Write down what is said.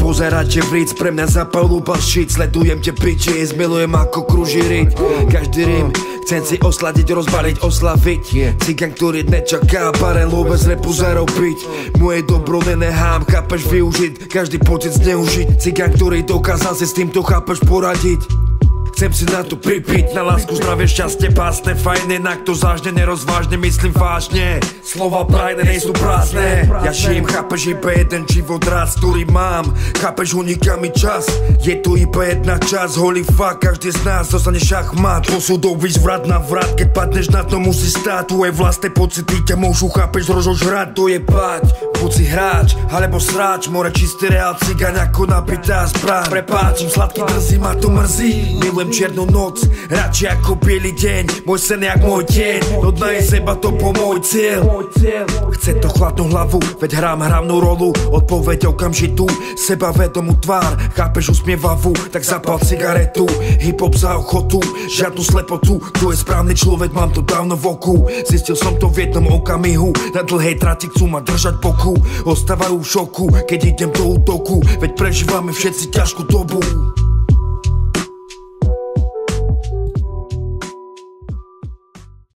Pozerať vric, pre mňa zapalúbal shit. Sledujem te piči, zmilujem ako krúži ryť. Každý rým chcem si osladiť, rozbaliť, oslaviť. Cigan, ktorý nečaká, barel bez repu zarobiť. Moje dobro nenehám, chápeš, využiť každý pocit zneužiť. Cigan, ktorý dokázal si s týmto, chápeš, poradiť. Chcem si na to pripiť, na lásku, zdravie, šťastie, pásne, fajne. Na kto zážne, nerozvážne, myslím vážne. Slova prajné, nejsú prázdne. Ja žijem, chápeš, iba jeden život raz, ktorý mám. Chápeš, uniká mi čas. Je tu iba jedna čas, holy fuck. Každý z nás dostane šachmat. Posudov vrat na vrat, keď padneš na to, musí stáť. Tvoje vlastné pocity ťa môžu, chápeš, rozožrať. To je bať, buď si hráč, alebo sráč. More čistý reál, cigaň ako nabitá zbraň. Prepáčim, sladký drzí, ma to mrzí. Milujem čiernu noc, radšej ako bielý deň. Môj sen jak môj deň, no daj seba to po môj cieľ. Chce to chladnú hlavu, veď hrám hlavnú rolu. Odpoveď okamžitú, sebavedomú tvár. Chápeš, usmievavú, tak zapal cigaretu. Hip-hop za ochotu, žiadnu slepotu. Tu je správny človek, mám to dávno v oku. Zistil som to v jednom okamihu. Na dlhej trati chcú ma držať boku. Ostávajú v šoku, keď idem do útoku. Veď prežívame všetci ťažkú dobu.